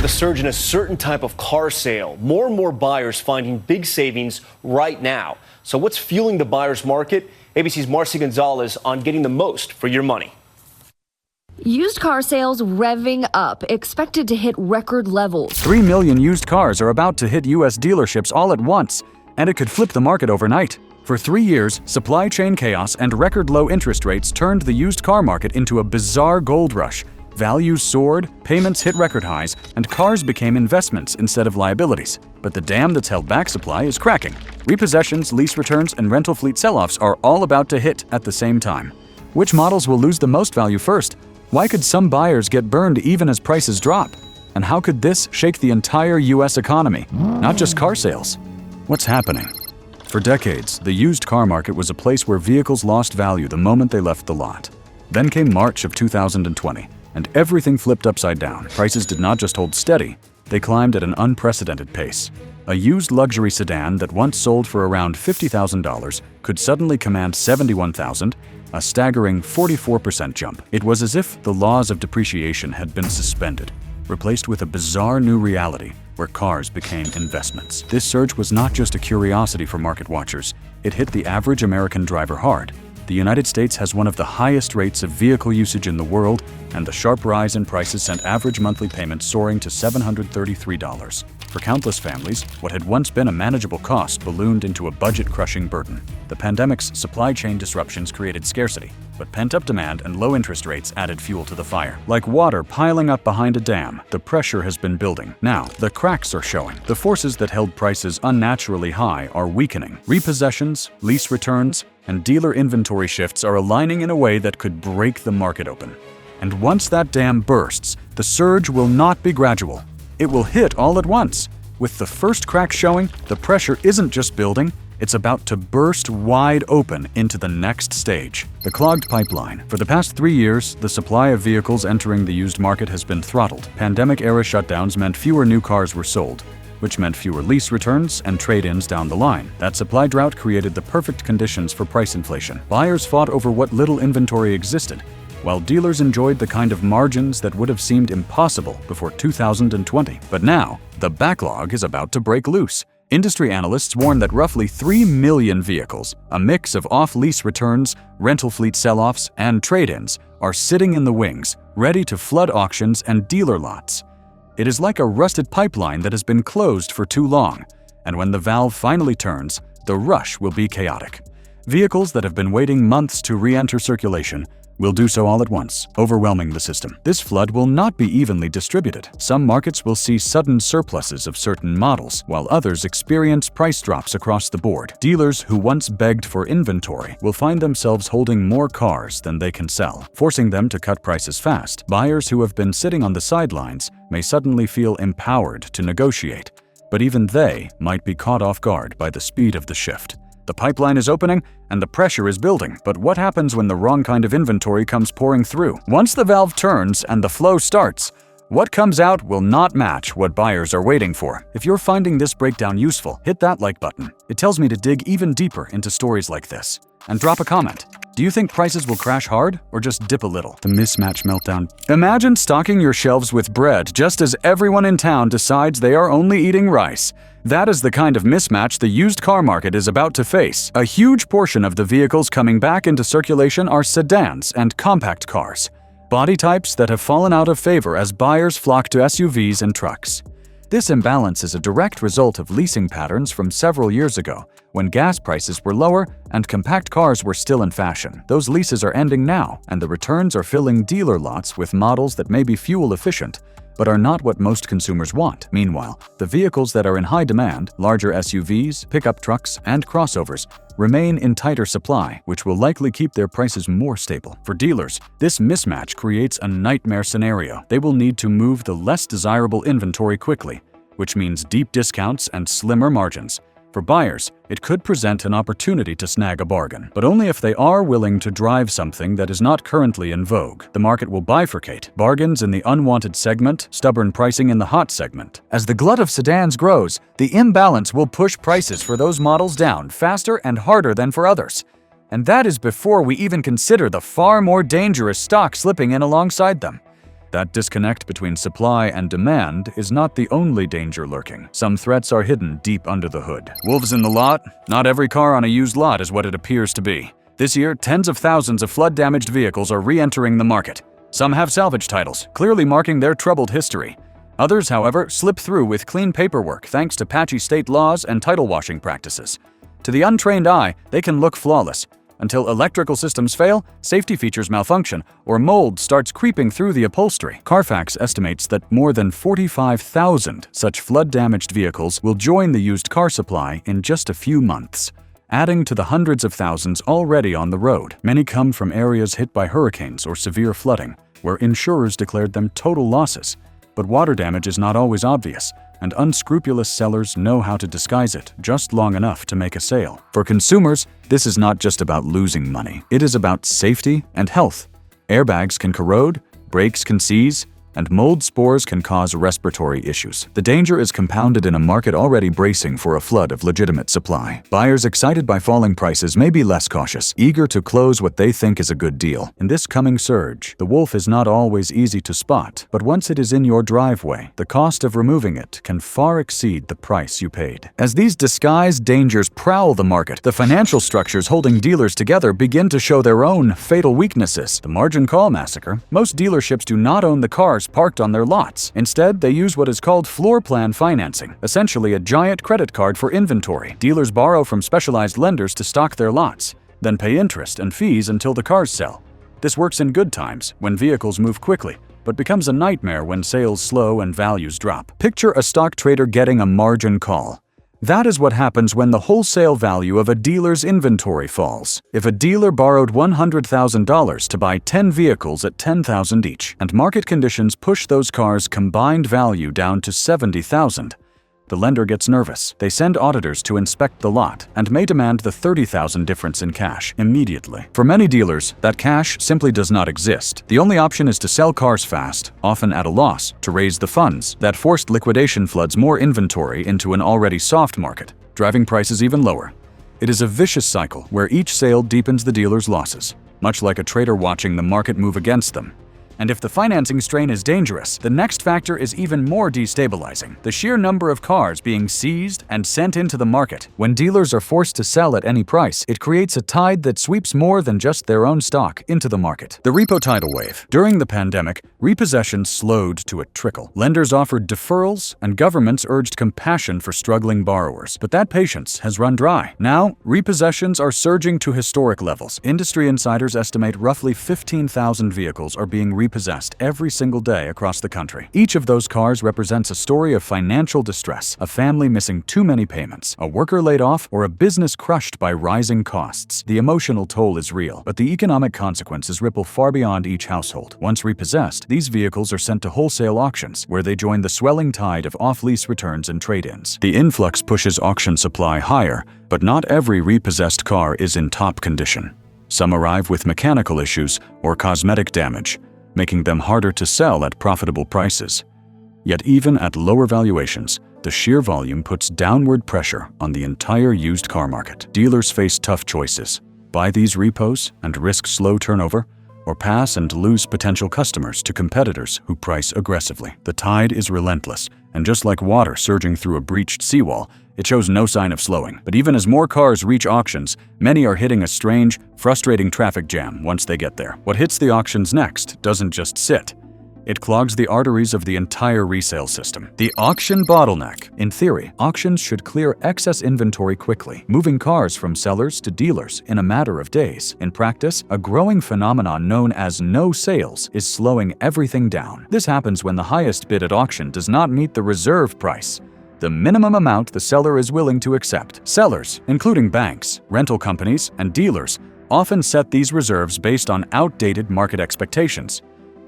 with a surge in a certain type of car sale. More and more buyers finding big savings right now. So what's fueling the buyer's market? ABC's Marcy Gonzalez on getting the most for your money. Used car sales revving up, expected to hit record levels. 3 million used cars are about to hit U.S. dealerships all at once, and it could flip the market overnight. For 3 years, supply chain chaos and record low interest rates turned the used car market into a bizarre gold rush. Values soared, payments hit record highs, and cars became investments instead of liabilities. But the dam that's held back supply is cracking. Repossessions, lease returns, and rental fleet sell-offs are all about to hit at the same time. Which models will lose the most value first? Why could some buyers get burned even as prices drop? And how could this shake the entire U.S. economy, not just car sales? What's happening? For decades, the used car market was a place where vehicles lost value the moment they left the lot. Then came March of 2020, and everything flipped upside down. Prices did not just hold steady, they climbed at an unprecedented pace. A used luxury sedan that once sold for around $50,000 could suddenly command $71,000, a staggering 44% jump. It was as if the laws of depreciation had been suspended, replaced with a bizarre new reality where cars became investments. This surge was not just a curiosity for market watchers, it hit the average American driver hard. The United States has one of the highest rates of vehicle usage in the world, and the sharp rise in prices sent average monthly payments soaring to $733. For countless families, what had once been a manageable cost ballooned into a budget-crushing burden. The pandemic's supply chain disruptions created scarcity, but pent-up demand and low interest rates added fuel to the fire. Like water piling up behind a dam, the pressure has been building. Now, the cracks are showing. The forces that held prices unnaturally high are weakening. Repossessions, lease returns, and dealer inventory shifts are aligning in a way that could break the market open. And once that dam bursts, the surge will not be gradual. It will hit all at once. With the first crack showing, the pressure isn't just building, it's about to burst wide open into the next stage. The clogged pipeline. For the past 3 years, the supply of vehicles entering the used market has been throttled. Pandemic-era shutdowns meant fewer new cars were sold, which meant fewer lease returns and trade-ins down the line. That supply drought created the perfect conditions for price inflation. Buyers fought over what little inventory existed, while dealers enjoyed the kind of margins that would have seemed impossible before 2020. But now, the backlog is about to break loose. Industry analysts warn that roughly 3 million vehicles, a mix of off-lease returns, rental fleet sell-offs, and trade-ins, are sitting in the wings, ready to flood auctions and dealer lots. It is like a rusted pipeline that has been closed for too long, and when the valve finally turns, the rush will be chaotic. Vehicles that have been waiting months to re-enter circulation will do so all at once, overwhelming the system. This flood will not be evenly distributed. Some markets will see sudden surpluses of certain models, while others experience price drops across the board. Dealers who once begged for inventory will find themselves holding more cars than they can sell, forcing them to cut prices fast. Buyers who have been sitting on the sidelines may suddenly feel empowered to negotiate, but even they might be caught off guard by the speed of the shift. The pipeline is opening and the pressure is building, but what happens when the wrong kind of inventory comes pouring through? Once the valve turns and the flow starts, what comes out will not match what buyers are waiting for. If you're finding this breakdown useful, hit that like button. It tells me to dig even deeper into stories like this. And drop a comment. Do you think prices will crash hard or just dip a little? The mismatch meltdown. Imagine stocking your shelves with bread just as everyone in town decides they are only eating rice. That is the kind of mismatch the used car market is about to face. A huge portion of the vehicles coming back into circulation are sedans and compact cars, body types that have fallen out of favor as buyers flock to SUVs and trucks. This imbalance is a direct result of leasing patterns from several years ago, when gas prices were lower and compact cars were still in fashion. Those leases are ending now, and the returns are filling dealer lots with models that may be fuel efficient, but are not what most consumers want. Meanwhile, the vehicles that are in high demand, larger SUVs, pickup trucks, and crossovers, remain in tighter supply, which will likely keep their prices more stable. For dealers, this mismatch creates a nightmare scenario. They will need to move the less desirable inventory quickly, which means deep discounts and slimmer margins. For buyers, it could present an opportunity to snag a bargain, but only if they are willing to drive something that is not currently in vogue. The market will bifurcate, bargains in the unwanted segment, stubborn pricing in the hot segment. As the glut of sedans grows, the imbalance will push prices for those models down faster and harder than for others. And that is before we even consider the far more dangerous stock slipping in alongside them. that disconnect between supply and demand is not the only danger lurking. Some threats are hidden deep under the hood. Wolves in the lot? Not every car on a used lot is what it appears to be. This year, tens of thousands of flood-damaged vehicles are re-entering the market. Some have salvage titles, clearly marking their troubled history. Others, however, slip through with clean paperwork thanks to patchy state laws and title washing practices. To the untrained eye, they can look flawless, until electrical systems fail, safety features malfunction, or mold starts creeping through the upholstery. Carfax estimates that more than 45,000 such flood-damaged vehicles will join the used car supply in just a few months, adding to the hundreds of thousands already on the road. Many come from areas hit by hurricanes or severe flooding, where insurers declared them total losses. But water damage is not always obvious, and unscrupulous sellers know how to disguise it just long enough to make a sale. For consumers, this is not just about losing money. It is about safety and health. Airbags can corrode, brakes can seize, and mold spores can cause respiratory issues. The danger is compounded in a market already bracing for a flood of legitimate supply. Buyers excited by falling prices may be less cautious, eager to close what they think is a good deal. In this coming surge, the wolf is not always easy to spot, but once it is in your driveway, the cost of removing it can far exceed the price you paid. As these disguised dangers prowl the market, the financial structures holding dealers together begin to show their own fatal weaknesses. The margin call massacre. Most dealerships do not own the cars parked on their lots. Instead, they use what is called floor plan financing, essentially a giant credit card for inventory. Dealers borrow from specialized lenders to stock their lots, then pay interest and fees until the cars sell. This works in good times, when vehicles move quickly, but becomes a nightmare when sales slow and values drop. Picture a stock trader getting a margin call. That is what happens when the wholesale value of a dealer's inventory falls. If a dealer borrowed $100,000 to buy 10 vehicles at $10,000 each, and market conditions push those cars' combined value down to $70,000, the lender gets nervous. They send auditors to inspect the lot and may demand the $30,000 difference in cash immediately. For many dealers, that cash simply does not exist. The only option is to sell cars fast, often at a loss, to raise the funds. That forced liquidation floods more inventory into an already soft market, driving prices even lower. It is a vicious cycle where each sale deepens the dealer's losses, much like a trader watching the market move against them. And if the financing strain is dangerous, the next factor is even more destabilizing: the sheer number of cars being seized and sent into the market. When dealers are forced to sell at any price, it creates a tide that sweeps more than just their own stock into the market. The repo tidal wave. During the pandemic, repossessions slowed to a trickle. Lenders offered deferrals, and governments urged compassion for struggling borrowers. But that patience has run dry. Now, repossessions are surging to historic levels. Industry insiders estimate roughly 15,000 vehicles are being repossessed every single day across the country. Each of those cars represents a story of financial distress, a family missing too many payments, a worker laid off, or a business crushed by rising costs. The emotional toll is real, but the economic consequences ripple far beyond each household. Once repossessed, these vehicles are sent to wholesale auctions, where they join the swelling tide of off-lease returns and trade-ins. The influx pushes auction supply higher, but not every repossessed car is in top condition. Some arrive with mechanical issues or cosmetic damage, making them harder to sell at profitable prices. Yet even at lower valuations, the sheer volume puts downward pressure on the entire used car market. Dealers face tough choices: buy these repos and risk slow turnover, or pass and lose potential customers to competitors who price aggressively. The tide is relentless, and just like water surging through a breached seawall, it shows no sign of slowing. But even as more cars reach auctions, many are hitting a strange, frustrating traffic jam once they get there. What hits the auctions next doesn't just sit. It clogs the arteries of the entire resale system. The auction bottleneck. In theory, auctions should clear excess inventory quickly, moving cars from sellers to dealers in a matter of days. In practice, a growing phenomenon known as no sales is slowing everything down. This happens when the highest bid at auction does not meet the reserve price, the minimum amount the seller is willing to accept. Sellers, including banks, rental companies, and dealers, often set these reserves based on outdated market expectations.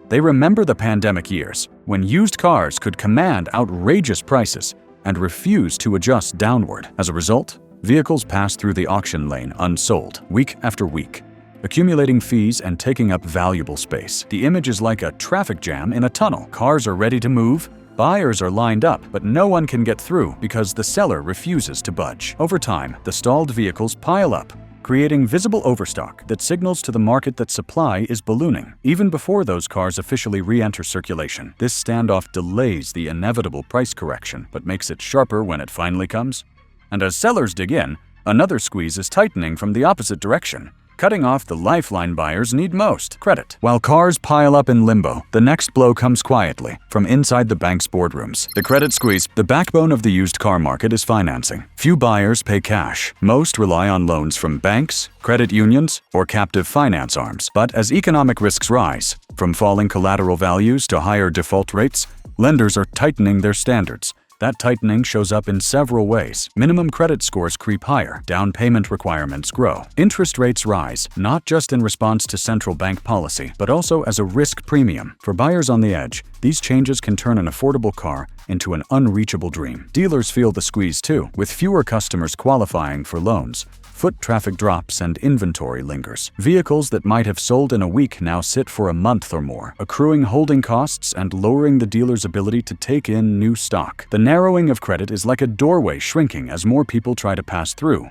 They remember the pandemic years, when used cars could command outrageous prices and refuse to adjust downward. As a result, vehicles pass through the auction lane unsold, week after week, accumulating fees and taking up valuable space. The image is like a traffic jam in a tunnel. Cars are ready to move, buyers are lined up, but no one can get through because the seller refuses to budge. Over time, the stalled vehicles pile up, creating visible overstock that signals to the market that supply is ballooning, even before those cars officially re-enter circulation. This standoff delays the inevitable price correction, but makes it sharper when it finally comes. And as sellers dig in, another squeeze is tightening from the opposite direction, cutting off the lifeline buyers need most, credit. While cars pile up in limbo, the next blow comes quietly, from inside the bank's boardrooms. The credit squeeze, the backbone of the used car market, is financing. Few buyers pay cash. Most rely on loans from banks, credit unions, or captive finance arms. But as economic risks rise, from falling collateral values to higher default rates, lenders are tightening their standards. That tightening shows up in several ways. Minimum credit scores creep higher, down payment requirements grow. Interest rates rise, not just in response to central bank policy, but also as a risk premium. For buyers on the edge, these changes can turn an affordable car into an unreachable dream. Dealers feel the squeeze too, with fewer customers qualifying for loans. Foot traffic drops and inventory lingers. Vehicles that might have sold in a week now sit for a month or more, accruing holding costs and lowering the dealer's ability to take in new stock. The narrowing of credit is like a doorway shrinking as more people try to pass through.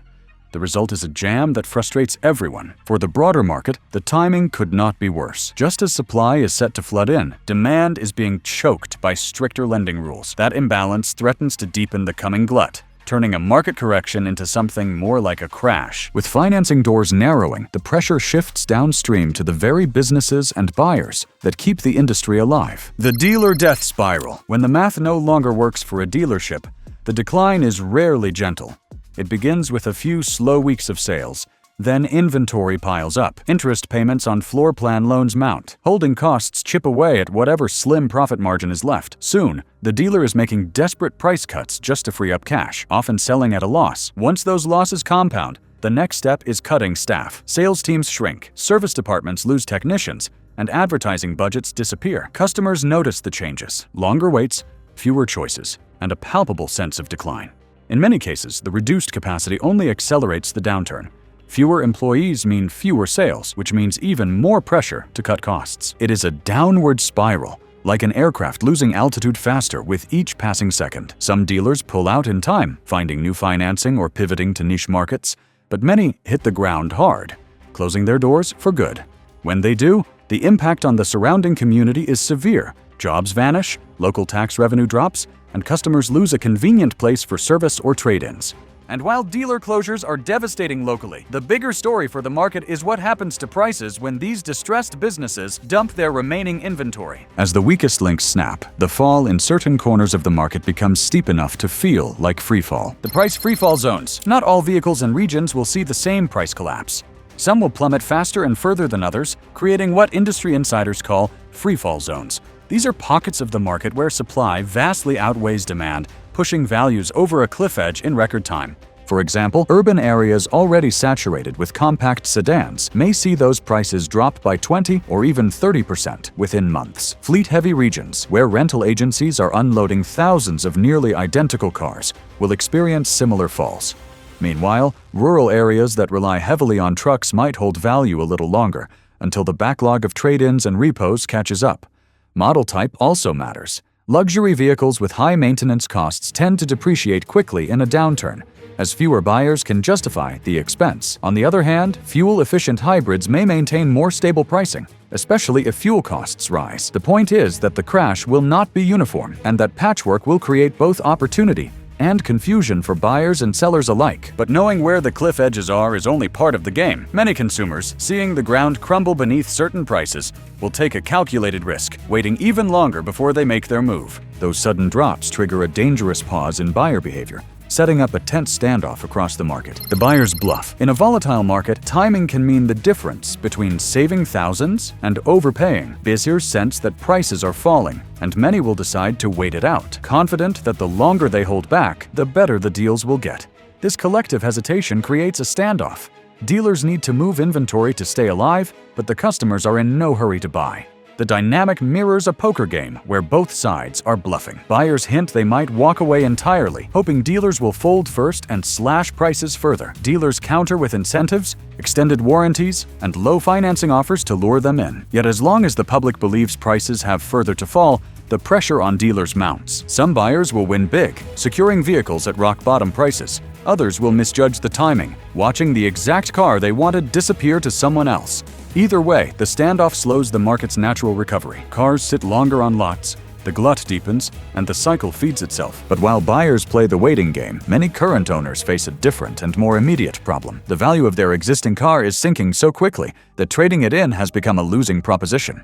The result is a jam that frustrates everyone. For the broader market, the timing could not be worse. Just as supply is set to flood in, demand is being choked by stricter lending rules. That imbalance threatens to deepen the coming glut, turning a market correction into something more like a crash. With financing doors narrowing, the pressure shifts downstream to the very businesses and buyers that keep the industry alive. The dealer death spiral. When the math no longer works for a dealership, the decline is rarely gentle. It begins with a few slow weeks of sales. Then inventory piles up. Interest payments on floor plan loans mount. Holding costs chip away at whatever slim profit margin is left. Soon, the dealer is making desperate price cuts just to free up cash, often selling at a loss. Once those losses compound, the next step is cutting staff. Sales teams shrink, service departments lose technicians, and advertising budgets disappear. Customers notice the changes. Longer waits, fewer choices, and a palpable sense of decline. In many cases, the reduced capacity only accelerates the downturn. Fewer employees mean fewer sales, which means even more pressure to cut costs. It is a downward spiral, like an aircraft losing altitude faster with each passing second. Some dealers pull out in time, finding new financing or pivoting to niche markets, but many hit the ground hard, closing their doors for good. When they do, the impact on the surrounding community is severe. Jobs vanish, local tax revenue drops, and customers lose a convenient place for service or trade-ins. And while dealer closures are devastating locally, the bigger story for the market is what happens to prices when these distressed businesses dump their remaining inventory. As the weakest links snap, the fall in certain corners of the market becomes steep enough to feel like freefall. The price freefall zones. Not all vehicles and regions will see the same price collapse. Some will plummet faster and further than others, creating what industry insiders call freefall zones. These are pockets of the market where supply vastly outweighs demand, pushing values over a cliff edge in record time. For example, urban areas already saturated with compact sedans may see those prices drop by 20 or even 30% within months. Fleet-heavy regions, where rental agencies are unloading thousands of nearly identical cars, will experience similar falls. Meanwhile, rural areas that rely heavily on trucks might hold value a little longer, until the backlog of trade-ins and repos catches up. Model type also matters. Luxury vehicles with high maintenance costs tend to depreciate quickly in a downturn, as fewer buyers can justify the expense. On the other hand, fuel-efficient hybrids may maintain more stable pricing, especially if fuel costs rise. The point is that the crash will not be uniform, and that patchwork will create both opportunity and confusion for buyers and sellers alike. But knowing where the cliff edges are is only part of the game. Many consumers, seeing the ground crumble beneath certain prices, will take a calculated risk, waiting even longer before they make their move. Those sudden drops trigger a dangerous pause in buyer behavior, setting up a tense standoff across the market. The buyer's bluff. In a volatile market, timing can mean the difference between saving thousands and overpaying. Buyers sense that prices are falling, and many will decide to wait it out, confident that the longer they hold back, the better the deals will get. This collective hesitation creates a standoff. Dealers need to move inventory to stay alive, but the customers are in no hurry to buy. The dynamic mirrors a poker game where both sides are bluffing. Buyers hint they might walk away entirely, hoping dealers will fold first and slash prices further. Dealers counter with incentives, extended warranties, and low financing offers to lure them in. Yet as long as the public believes prices have further to fall, the pressure on dealers mounts. Some buyers will win big, securing vehicles at rock-bottom prices. Others will misjudge the timing, watching the exact car they wanted disappear to someone else. Either way, the standoff slows the market's natural recovery. Cars sit longer on lots, the glut deepens, and the cycle feeds itself. But while buyers play the waiting game, many current owners face a different and more immediate problem. The value of their existing car is sinking so quickly that trading it in has become a losing proposition.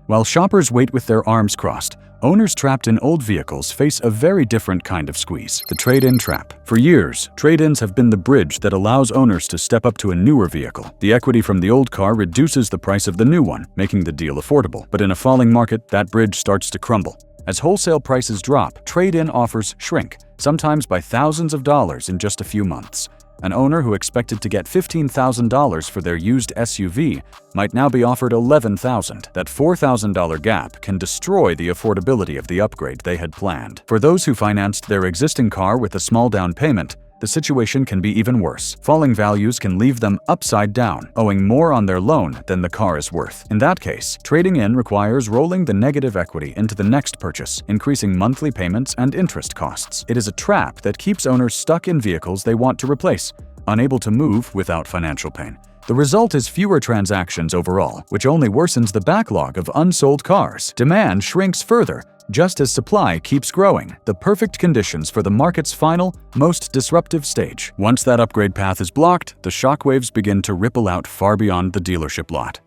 While shoppers wait with their arms crossed, owners trapped in old vehicles face a very different kind of squeeze: the trade-in trap. For years, trade-ins have been the bridge that allows owners to step up to a newer vehicle. The equity from the old car reduces the price of the new one, making the deal affordable. But in a falling market, that bridge starts to crumble. As wholesale prices drop, trade-in offers shrink, sometimes by thousands of dollars in just a few months. An owner who expected to get $15,000 for their used SUV might now be offered $11,000. That $4,000 gap can destroy the affordability of the upgrade they had planned. For those who financed their existing car with a small down payment, the situation can be even worse. Falling values can leave them upside down, owing more on their loan than the car is worth. In that case, trading in requires rolling the negative equity into the next purchase, increasing monthly payments and interest costs. It is a trap that keeps owners stuck in vehicles they want to replace, unable to move without financial pain. The result is fewer transactions overall, which only worsens the backlog of unsold cars. Demand shrinks further, just as supply keeps growing, the perfect conditions for the market's final, most disruptive stage. Once that upgrade path is blocked, the shockwaves begin to ripple out far beyond the dealership lot.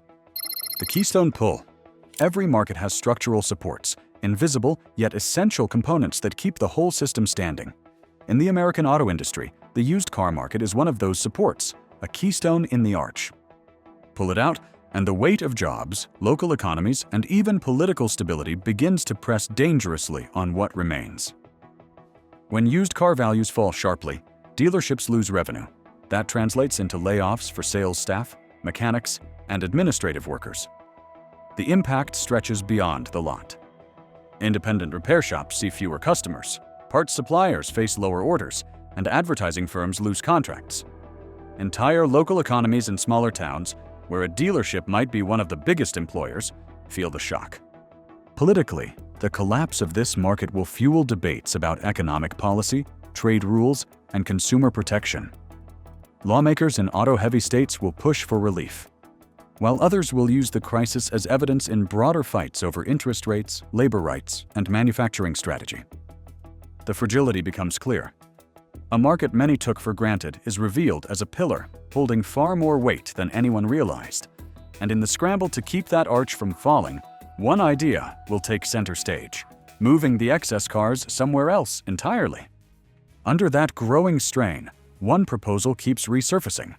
The Keystone Pull. Every market has structural supports, invisible yet essential components that keep the whole system standing. In the American auto industry, the used car market is one of those supports, a keystone in the arch. Pull it out, and the weight of jobs, local economies, and even political stability begins to press dangerously on what remains. When used car values fall sharply, dealerships lose revenue. That translates into layoffs for sales staff, mechanics, and administrative workers. The impact stretches beyond the lot. Independent repair shops see fewer customers, parts suppliers face lower orders, and advertising firms lose contracts. Entire local economies in smaller towns, where a dealership might be one of the biggest employers, feel the shock. Politically, the collapse of this market will fuel debates about economic policy, trade rules, and consumer protection. Lawmakers in auto-heavy states will push for relief, while others will use the crisis as evidence in broader fights over interest rates, labor rights, and manufacturing strategy. The fragility becomes clear. A market many took for granted is revealed as a pillar, holding far more weight than anyone realized. And in the scramble to keep that arch from falling, one idea will take center stage, moving the excess cars somewhere else entirely. Under that growing strain, one proposal keeps resurfacing: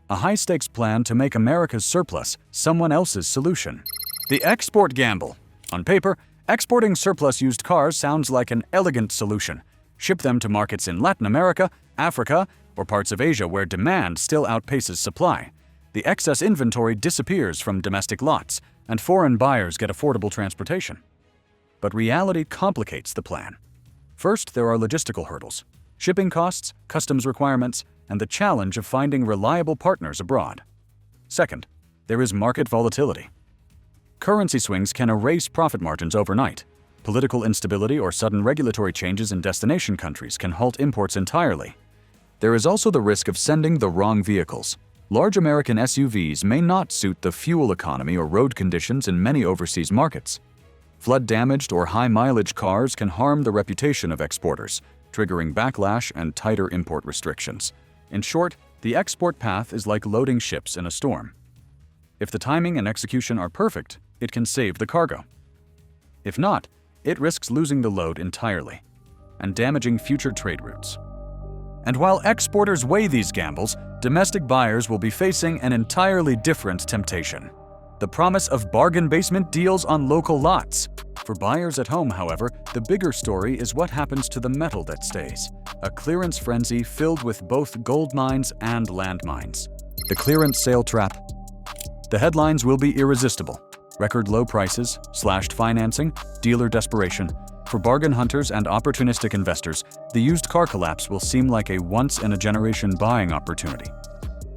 a high-stakes plan to make America's surplus someone else's solution. The export gamble. On paper, exporting surplus used cars sounds like an elegant solution. Ship them to markets in Latin America, Africa, or parts of Asia where demand still outpaces supply. The excess inventory disappears from domestic lots, and foreign buyers get affordable transportation. But reality complicates the plan. First, there are logistical hurdles: shipping costs, customs requirements, and the challenge of finding reliable partners abroad. Second, there is market volatility. Currency swings can erase profit margins overnight. Political instability or sudden regulatory changes in destination countries can halt imports entirely. There is also the risk of sending the wrong vehicles. Large American SUVs may not suit the fuel economy or road conditions in many overseas markets. Flood-damaged or high-mileage cars can harm the reputation of exporters, triggering backlash and tighter import restrictions. In short, the export path is like loading ships in a storm. If the timing and execution are perfect, it can save the cargo. If not, it risks losing the load entirely and damaging future trade routes. And while exporters weigh these gambles, domestic buyers will be facing an entirely different temptation: the promise of bargain basement deals on local lots. For buyers at home, however, the bigger story is what happens to the metal that stays: a clearance frenzy filled with both gold mines and landmines. The clearance sale trap. The headlines will be irresistible: record low prices, slashed financing, dealer desperation. For bargain hunters and opportunistic investors, the used car collapse will seem like a once-in-a-generation buying opportunity.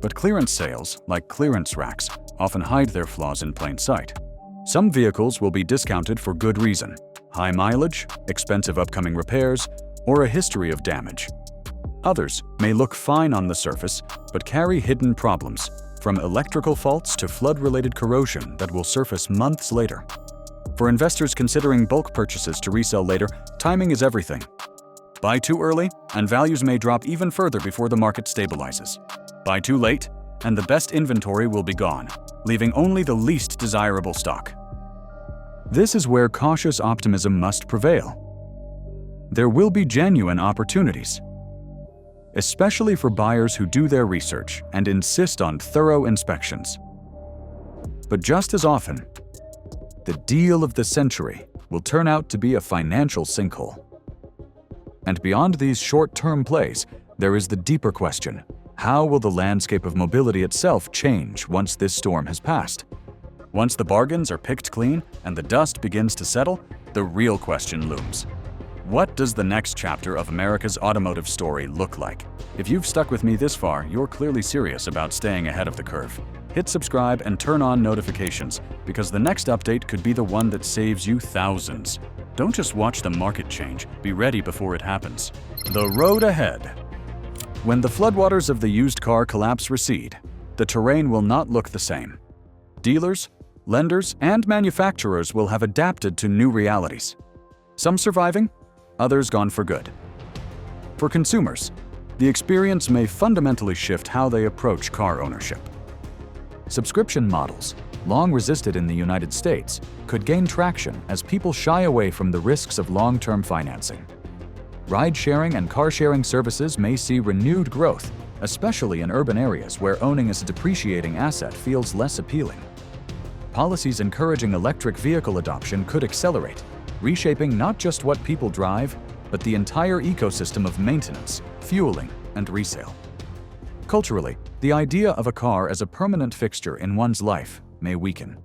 But clearance sales, like clearance racks, often hide their flaws in plain sight. Some vehicles will be discounted for good reason: high mileage, expensive upcoming repairs, or a history of damage. Others may look fine on the surface, but carry hidden problems, from electrical faults to flood-related corrosion that will surface months later. For investors considering bulk purchases to resell later, timing is everything. Buy too early, and values may drop even further before the market stabilizes. Buy too late, and the best inventory will be gone, leaving only the least desirable stock. This is where cautious optimism must prevail. There will be genuine opportunities, especially for buyers who do their research and insist on thorough inspections. But just as often, the deal of the century will turn out to be a financial sinkhole. And beyond these short-term plays, there is the deeper question: how will the landscape of mobility itself change once this storm has passed? Once the bargains are picked clean and the dust begins to settle, the real question looms. What does the next chapter of America's automotive story look like? If you've stuck with me this far, you're clearly serious about staying ahead of the curve. Hit subscribe and turn on notifications, because the next update could be the one that saves you thousands. Don't just watch the market change, be ready before it happens. The road ahead. When the floodwaters of the used car collapse recede, the terrain will not look the same. Dealers, lenders, and manufacturers will have adapted to new realities. Some surviving, others gone for good. For consumers, the experience may fundamentally shift how they approach car ownership. Subscription models, long resisted in the United States, could gain traction as people shy away from the risks of long-term financing. Ride-sharing and car-sharing services may see renewed growth, especially in urban areas where owning as a depreciating asset feels less appealing. Policies encouraging electric vehicle adoption could accelerate, reshaping not just what people drive, but the entire ecosystem of maintenance, fueling, and resale. Culturally, the idea of a car as a permanent fixture in one's life may weaken.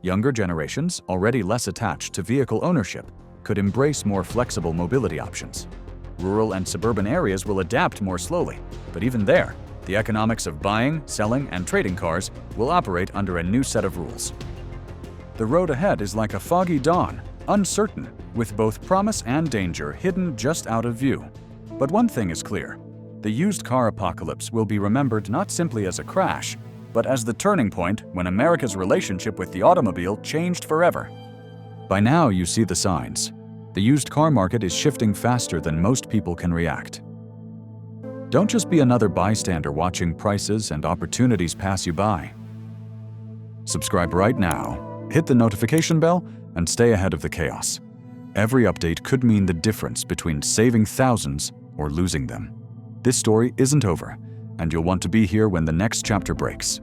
Younger generations, already less attached to vehicle ownership, could embrace more flexible mobility options. Rural and suburban areas will adapt more slowly, but even there, the economics of buying, selling, and trading cars will operate under a new set of rules. The road ahead is like a foggy dawn, uncertain, with both promise and danger hidden just out of view. But one thing is clear: the used car apocalypse will be remembered not simply as a crash, but as the turning point when America's relationship with the automobile changed forever. By now, you see the signs. The used car market is shifting faster than most people can react. Don't just be another bystander watching prices and opportunities pass you by. Subscribe right now, hit the notification bell, and stay ahead of the chaos. Every update could mean the difference between saving thousands or losing them. This story isn't over, and you'll want to be here when the next chapter breaks.